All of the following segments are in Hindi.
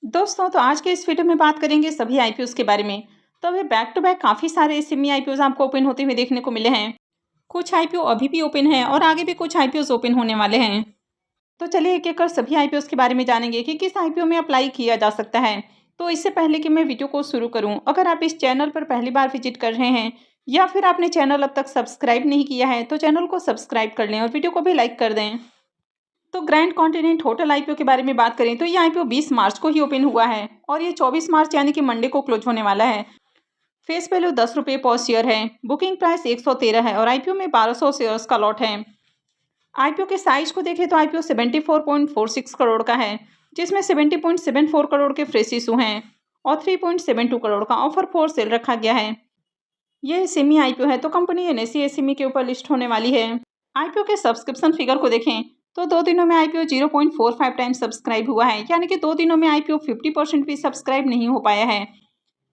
दोस्तों तो आज के इस वीडियो में बात करेंगे सभी आईपीओस के बारे में। तो अभी बैक टू बैक काफ़ी सारे सेमी आईपीओस आपको ओपन होते हुए देखने को मिले हैं। कुछ आईपीओ अभी भी ओपन है और आगे भी कुछ आईपीओस ओपन होने वाले हैं। तो चलिए एक एक कर सभी आईपीओस के बारे में जानेंगे कि किस आईपीओ में अप्लाई किया जा सकता है। तो इससे पहले कि मैं वीडियो को शुरू करूँ, अगर आप इस चैनल पर पहली बार विजिट कर रहे हैं या फिर आपने चैनल अब तक सब्सक्राइब नहीं किया है तो चैनल को सब्सक्राइब कर लें और वीडियो को भी लाइक कर दें। तो ग्रैंड कॉन्टिनेंट होटल आईपीओ के बारे में बात करें तो ये आईपीओ 20 मार्च को ही ओपन हुआ है और ये 24 मार्च यानी कि मंडे को क्लोज होने वाला है। फेस वैल्यू 10 रुपये पर शेयर है। बुकिंग प्राइस 113 है और आईपीओ में 1200 शेयर्स का लॉट है। आईपीओ के साइज को देखें तो आईपीओ 74.46 करोड़ का है, जिसमें 70.74 करोड़ के फ्रेश इशू हैं और 3.72 करोड़ का ऑफर फॉर सेल रखा गया है। यह सेमी आईपीओ है तो कंपनी एनएसई एसईमी के ऊपर लिस्ट होने वाली है। आईपीओ के सब्सक्रिप्शन फिगर को देखें तो 2 दिनों में आईपीओ 0.45 टाइम सब्सक्राइब हुआ है, यानी कि 2 दिनों में आईपीओ 50% भी सब्सक्राइब नहीं हो पाया है।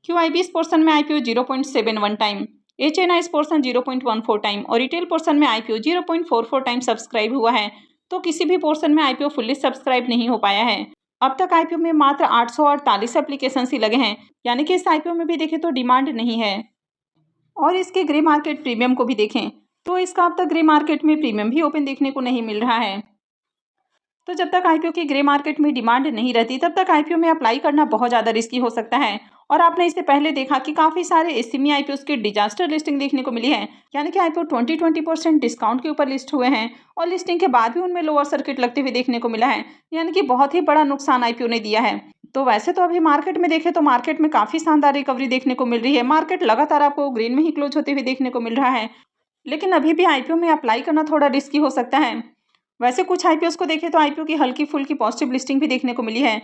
क्यूआईबीएस पोर्शन में आईपीओ 0.71 टाइम, एचएनआईएस पोर्शन 0.14 टाइम और रिटेल पोर्शन में आईपीओ 0.44 टाइम सब्सक्राइब हुआ है। तो किसी भी पोर्शन में आईपीओ फुल्ली सब्सक्राइब नहीं हो पाया है। अब तक आईपीओ में मात्र 848 एप्लीकेशन ही लगे हैं, यानी कि इस आईपीओ में भी देखें तो डिमांड नहीं है। और इसके ग्रे मार्केट प्रीमियम को भी देखें तो इसका अब तक ग्रे मार्केट में प्रीमियम भी ओपन देखने को नहीं मिल रहा है। तो जब तक आईपीओ की ग्रे मार्केट में डिमांड नहीं रहती तब तक आईपीओ में अप्लाई करना बहुत ज़्यादा रिस्की हो सकता है। और आपने इससे पहले देखा कि काफ़ी सारे एसएमई आईपीओस की डिजास्टर लिस्टिंग देखने को मिली है, यानी कि आईपीओ 20% डिस्काउंट के ऊपर लिस्ट हुए हैं और लिस्टिंग के बाद भी उनमें लोअर सर्किट लगते हुए देखने को मिला है, यानी कि बहुत ही बड़ा नुकसान आईपीओ ने दिया है। तो वैसे तो अभी मार्केट में देखें तो मार्केट में काफ़ी शानदार रिकवरी देखने को मिल रही है। मार्केट लगातार आपको ग्रीन में ही क्लोज होते हुए देखने को मिल रहा है, लेकिन अभी भी आईपीओ में अप्लाई करना थोड़ा रिस्की हो सकता है। वैसे कुछ आईपीओस को देखें तो आईपीओ की हल्की फुल्की पॉजिटिव लिस्टिंग भी देखने को मिली है,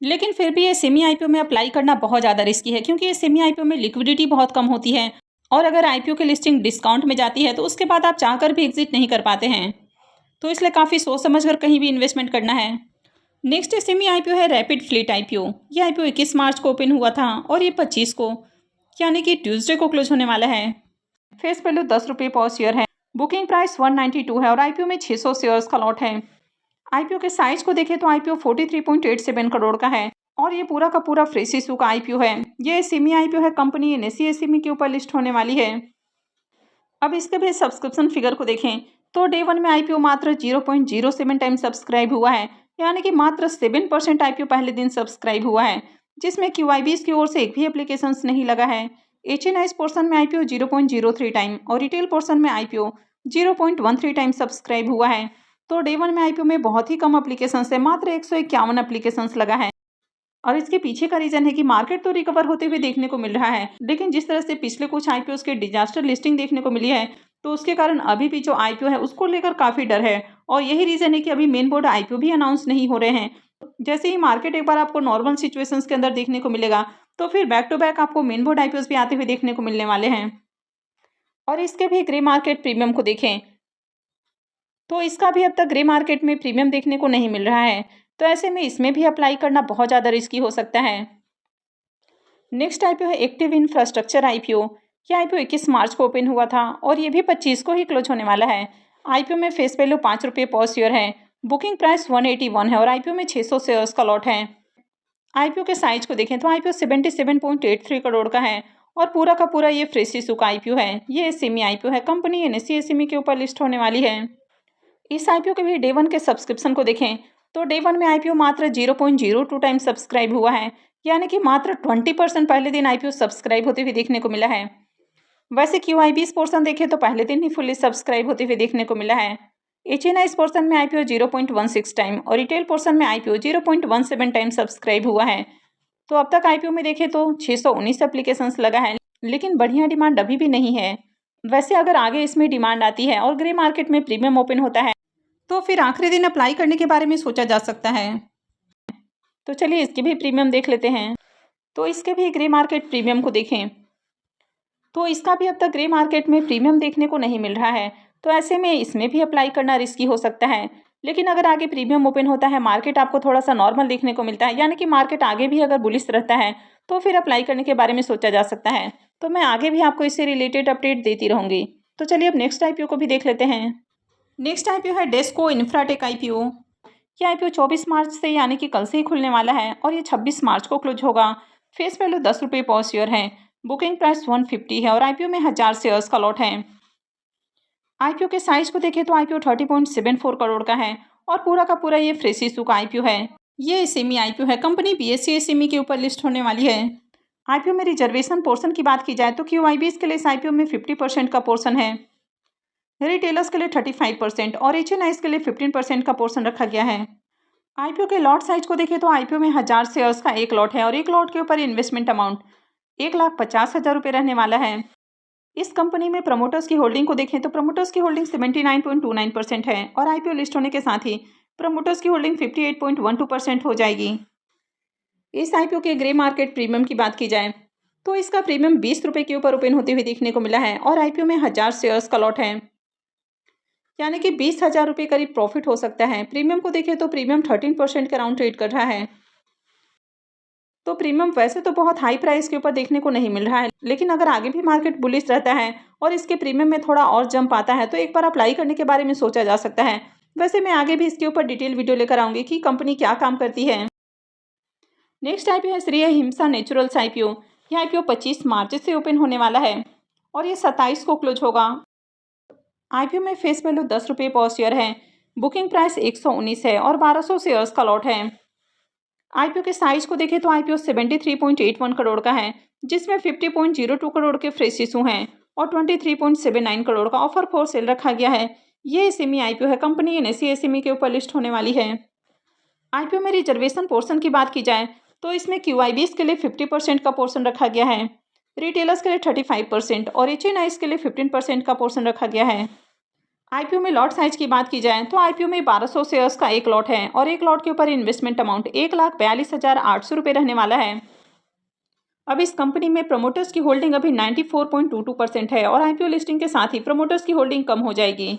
लेकिन फिर भी ये सेमी आईपीओ में अप्लाई करना बहुत ज़्यादा रिस्की है, क्योंकि ये सेमी आईपीओ में लिक्विडिटी बहुत कम होती है और अगर आईपीओ की लिस्टिंग डिस्काउंट में जाती है तो उसके बाद आप चाहकर भी एग्जिट नहीं कर पाते हैं। तो इसलिए काफ़ी सोच समझ कर कहीं भी इन्वेस्टमेंट करना है। नेक्स्ट सेमी आईपीओ है रैपिड फ्लीट आईपीओ। ये आईपीओ 21 मार्च को ओपन हुआ था और ये 25 को यानी कि ट्यूसडे को क्लोज होने वाला है। फेस वैल्यू 10 रुपये पर शेयर है। बुकिंग प्राइस 192 है और आईपीओ में 600 शेयर्स का लॉट है। आईपीओ के साइज को देखें तो आईपीओ 43.87 करोड़ का है और ये पूरा का पूरा फ्रेश इशू का आईपीओ है। ये सेमी आईपीओ है, कंपनी एनएसई एसईमी के ऊपर लिस्ट होने वाली है। अब इसके भी सब्सक्रिप्शन फिगर को देखें तो डे 1 में आईपीओ मात्र 0.07 टाइम सब्सक्राइब हुआ है, यानी कि मात्र 7% आईपीओ पहले दिन सब्सक्राइब हुआ है, जिसमें क्यूआईबीएस की ओर से एक भी एप्लीकेशन नहीं लगा है। एचएनआईएस पोर्शन में आईपीओ 0.03 टाइम और रिटेल पोर्शन में आईपीओ 0.13 टाइम सब्सक्राइब हुआ है। तो डे 1 में आईपीओ में बहुत ही कम एप्लीकेशन है, मात्र 151 एप्लीकेशन लगा है। और इसके पीछे का रीजन है कि मार्केट तो रिकवर होते हुए देखने को मिल रहा है, लेकिन जिस तरह से पिछले कुछ आईपीओ के डिजास्टर लिस्टिंग देखने को मिली है तो उसके कारण अभी भी जो आईपीओ है उसको लेकर काफ़ी डर है। और यही रीजन है कि अभी मेन बोर्ड आईपीओ भी अनाउंस नहीं हो रहे हैं। जैसे ही मार्केट एक बार आपको नॉर्मल सिचुएशंस के अंदर देखने को मिलेगा तो फिर बैक टू बैक आपको मेन बोर्ड आईपीओ भी आते हुए देखने को मिलने वाले हैं। और इसके भी ग्रे मार्केट प्रीमियम को देखें तो इसका भी अब तक ग्रे मार्केट में प्रीमियम देखने को नहीं मिल रहा है, तो ऐसे में इसमें भी अप्लाई करना बहुत ज़्यादा रिस्की हो सकता है। नेक्स्ट आईपीओ है एक्टिव इंफ्रास्ट्रक्चर आईपीओ। यह आईपीओ 21 मार्च को ओपन हुआ था और ये भी 25 को ही क्लोज होने वाला है। आईपीओ में फेस वैल्यू 5 रुपये पर शेयर है। बुकिंग प्राइस 181 है और आईपीओ में 600 शेयर्स का लॉट है। आईपीओ के साइज को देखें तो आईपीओ 77.83 करोड़ का है और पूरा का पूरा ये फ्रेश इशू का आईपीओ है। ये सेमी आईपीओ है, कंपनी एनएसई एसईमी के ऊपर लिस्ट होने वाली है। इस आईपीओ के भी डे 1 के सब्सक्रिप्शन को देखें तो डे 1 में आईपीओ मात्र 0.02 टाइम सब्सक्राइब हुआ है, यानी कि मात्र 20% पहले दिन आईपीओ सब्सक्राइब होते हुए देखने को मिला है। वैसे क्यूआईबीएस पोर्शन देखें तो पहले दिन ही फुल्ली सब्सक्राइब होते हुए देखने को मिला है। एचएनआईएस पोर्शन में आईपीओ 0.16 टाइम और रिटेल पोर्शन में आईपीओ 0.17 टाइम सब्सक्राइब हुआ है। तो अब तक आईपीओ में देखें तो 619 एप्लीकेशंस लगा है, लेकिन बढ़िया डिमांड अभी भी नहीं है। वैसे अगर आगे इसमें डिमांड आती है और ग्रे मार्केट में प्रीमियम ओपन होता है तो फिर आखिरी दिन अप्लाई करने के बारे में सोचा जा सकता है। तो चलिए इसके भी प्रीमियम देख लेते हैं। तो इसके भी ग्रे मार्केट प्रीमियम को देखें तो इसका भी अब तक ग्रे मार्केट में प्रीमियम देखने को नहीं मिल रहा है, तो ऐसे में इसमें भी अप्लाई करना रिस्की हो सकता है। लेकिन अगर आगे प्रीमियम ओपन होता है, मार्केट आपको थोड़ा सा नॉर्मल देखने को मिलता है, यानी कि मार्केट आगे भी अगर बुलिश रहता है तो फिर अप्लाई करने के बारे में सोचा जा सकता है। तो मैं आगे भी आपको इससे रिलेटेड अपडेट देती रहूँगी। तो चलिए अब नेक्स्ट आईपीओ को भी देख लेते हैं। नेक्स्ट आईपीओ है डेस्को इंफ्राटेक आईपीओ। ये आईपीओ 24 मार्च से यानी कि कल से ही खुलने वाला है और ये 26 मार्च को क्लोज होगा। फेस वैल्यू 10 रुपये पर शेयर है। बुकिंग प्राइस 150 है और आईपीओ में 1000 शेयर्स का लॉट है। आईपीओ के साइज को देखें तो आईपीओ 30.74 करोड़ का है और पूरा का पूरा ये फ्रेश इशू का आईपीओ है। ये एसएमई आईपीओ है। कंपनी बीएसई एसएमई के ऊपर लिस्ट होने वाली है। आईपीओ में रिजर्वेशन पोर्शन की बात की जाए तो क्यूआईबीज के लिए इस आईपीओ में 50% का पोर्शन है। रिटेलर्स के लिए 35% और एचएनआईज के लिए 15% का पोर्शन रखा गया है। आईपीओ के लॉट साइज को देखें तो आईपीओ में 1000 शेयर्स का एक लॉट है और एक लॉट के ऊपर इन्वेस्टमेंट अमाउंट 1,50,000 रुपये रहने वाला है। इस कंपनी में प्रमोटर्स की होल्डिंग को देखें तो प्रमोटर्स की होल्डिंग 79.29% है और आईपीओ लिस्ट होने के साथ ही प्रमोटर्स की होल्डिंग 58.12% हो जाएगी। इस आईपीओ के ग्रे मार्केट प्रीमियम की बात की जाए तो इसका प्रीमियम 20 रुपये के ऊपर ओपन होते हुए देखने को मिला है और आईपीओ में 1000 शेयर्स का लॉट है, यानी कि 20,000 रुपये करीब प्रॉफिट हो सकता है। प्रीमियम को देखें तो प्रीमियम 13% के अराउंड ट्रेड कर रहा है। तो प्रीमियम वैसे तो बहुत हाई प्राइस के ऊपर देखने को नहीं मिल रहा है, लेकिन अगर आगे भी मार्केट बुलिश रहता है और इसके प्रीमियम में थोड़ा और जंप आता है तो एक बार अप्लाई करने के बारे में सोचा जा सकता है। वैसे मैं आगे भी इसके ऊपर डिटेल वीडियो लेकर आऊँगी कि कंपनी क्या काम करती है। नेक्स्ट आईपीओ है श्री अहिंसा नेचुरल्स आईपीओ। यह आईपीओ 25 मार्च से ओपन होने वाला है और ये 27 को क्लोज होगा। आईपीओ में फेस वैल्यू 10 रुपये पर शेयर है। बुकिंग प्राइस 119 है और 1200 शेयर्स का लॉट है। आईपीओ के साइज को देखें तो आईपीओ 73.81 करोड़ का है, जिसमें 50.02 करोड़ के फ्रेश इशू हैं और 23.79 करोड़ का ऑफर फॉर सेल रखा गया है। ये एसएमई आईपीओ है। कंपनी एनएसई एसएमई के ऊपर लिस्ट होने वाली है। आईपीओ में रिजर्वेशन पोर्शन की बात की जाए तो इसमें क्यूआईबीज के लिए 50% का पोर्शन रखा गया है, रिटेलर्स के लिए 35% और एचएनआईज के लिए 15% का पोर्शन रखा गया है। आईपीओ में लॉट साइज की बात की जाए तो आईपीओ में 1200 शेयर्स का एक लॉट है और एक लॉट के ऊपर इन्वेस्टमेंट अमाउंट 1,42,800 रुपये रहने वाला है। अब इस कंपनी में प्रमोटर्स की होल्डिंग अभी 94.22% है और आईपीओ लिस्टिंग के साथ ही प्रमोटर्स की होल्डिंग कम हो जाएगी।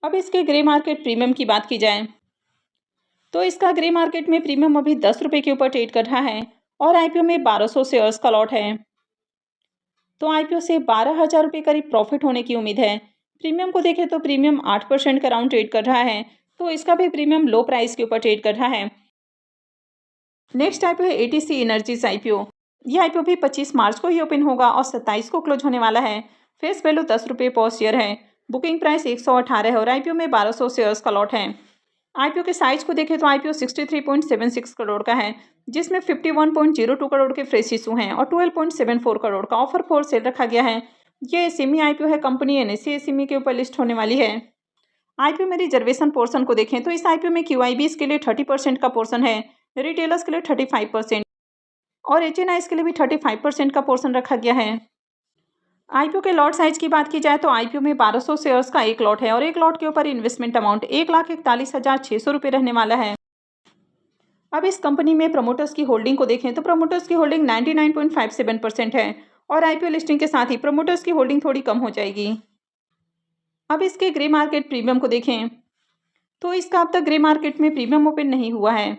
अब इसके ग्रे मार्केट प्रीमियम की बात की जाए तो इसका ग्रे मार्केट में प्रीमियम अभी 10 रुपये के ऊपर ट्रेड कर रहा है और आईपीओ में 1200 शेयर्स का लॉट है। तो आईपीओ से 12,000 रुपये करीब प्रॉफिट होने की उम्मीद है। प्रीमियम को देखें तो प्रीमियम 8% का अराउंड ट्रेड कर रहा है, तो इसका भी प्रीमियम लो प्राइस के ऊपर ट्रेड कर रहा है। नेक्स्ट आईपीओ है एटीसी एनर्जीज आईपीओ। यह आईपीओ भी 25 मार्च को ही ओपन होगा और 27 को क्लोज होने वाला है। फेस वैल्यू 10 रुपये पर शेयर है। बुकिंग प्राइस 118 है और आईपीओ में 1200 शेयर्स का लॉट है। आईपीओ के साइज को देखें तो आईपीओ 63.76 करोड़ का है, जिसमें 51.02 करोड़ के फ्रेश इशू हैं और 12.74 करोड़ का ऑफर फॉर सेल रखा गया है। ये एसएमई आईपीओ है। कंपनी एनएसई एसएमई के ऊपर लिस्ट होने वाली है। आईपीओ में रिजर्वेशन पोर्शन को देखें तो इस आईपीओ में क्यूआईबीज के लिए 30% का पोर्शन है, रिटेलर्स के लिए 35% और एचएनआईज के लिए भी 35% का पोर्शन रखा गया है। आईपीओ के लॉट साइज की बात की जाए तो आईपीओ में 1200 शेयर्स का एक लॉट है और एक लॉट के ऊपर इन्वेस्टमेंट अमाउंट 1,41,600 रुपये रहने वाला है। अब इस कंपनी में प्रमोटर्स की होल्डिंग को देखें तो प्रमोटर्स की होल्डिंग 99.57% है और आईपीओ लिस्टिंग के साथ ही प्रमोटर्स की होल्डिंग थोड़ी कम हो जाएगी। अब इसके ग्रे मार्केट प्रीमियम को देखें तो इसका अब तक ग्रे मार्केट में प्रीमियम ओपन नहीं हुआ है,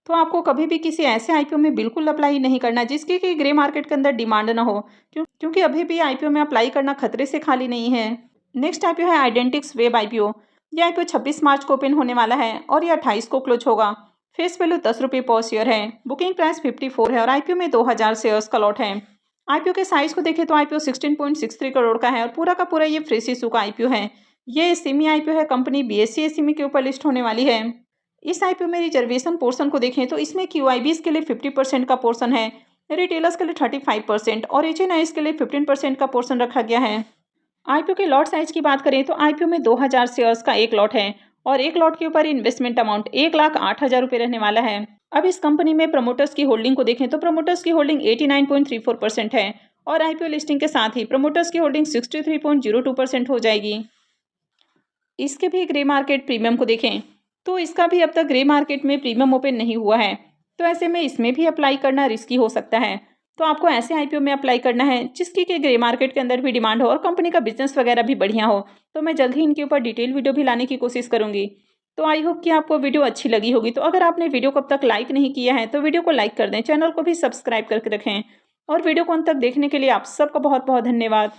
तो आपको कभी भी किसी ऐसे आईपीओ में बिल्कुल अप्लाई नहीं करना जिसकी कि ग्रे मार्केट के अंदर डिमांड ना हो, क्योंकि अभी भी आईपीओ में अप्लाई करना खतरे से खाली नहीं है। नेक्स्ट आईपीओ है आइडेंटिक्स वेब आईपीओ। यह आईपीओ 26 मार्च को ओपन होने वाला है और यह 28 को क्लोज होगा। फेस वैल्यू 10 रुपये पर शेयर है। बुकिंग प्राइस 54 है और आईपीओ में 2000 शेयर्स का लॉट है। आईपीओ के साइज को देखें तो आईपीओ 16.63 करोड़ का है और पूरा का पूरा ये फ्रेश इशू का आईपीओ है। ये एसएमई आईपीओ है। कंपनी बीएसई एसएमई के ऊपर लिस्ट होने वाली है। इस आईपीओ में रिजर्वेशन पोर्शन को देखें तो इसमें क्यूआईबीज के लिए 50% का पोर्शन है, रिटेलर्स के लिए 35% और एचएनआईज के लिए 15% का पोर्शन रखा गया है। आईपीओ के लॉट साइज की बात करें तो आईपीओ में 2000 शेयर्स का एक लॉट है और एक लॉट के ऊपर इन्वेस्टमेंट अमाउंट 1,08,000 रुपये रहने वाला है। अब इस कंपनी में प्रमोटर्स की होल्डिंग को देखें तो प्रमोटर्स की होल्डिंग 89.34% है और आईपीओ लिस्टिंग के साथ ही प्रमोटर्स की होल्डिंग 63.02% हो जाएगी। इसके भी ग्रे मार्केट प्रीमियम को देखें तो इसका भी अब तक ग्रे मार्केट में प्रीमियम ओपन नहीं हुआ है, तो ऐसे में इसमें भी अप्लाई करना रिस्की हो सकता है। तो आपको ऐसे आईपीओ में अप्लाई करना है जिसकी कि ग्रे मार्केट के अंदर भी डिमांड हो और कंपनी का बिजनेस वगैरह भी बढ़िया हो। तो मैं जल्द ही इनके ऊपर डिटेल वीडियो भी लाने की कोशिश करूंगी। तो आई होप कि आपको वीडियो अच्छी लगी होगी। तो अगर आपने वीडियो को अब तक लाइक नहीं किया है तो वीडियो को लाइक कर दें, चैनल को भी सब्सक्राइब करके रखें और वीडियो को अंत तक देखने के लिए आप सबका बहुत बहुत धन्यवाद।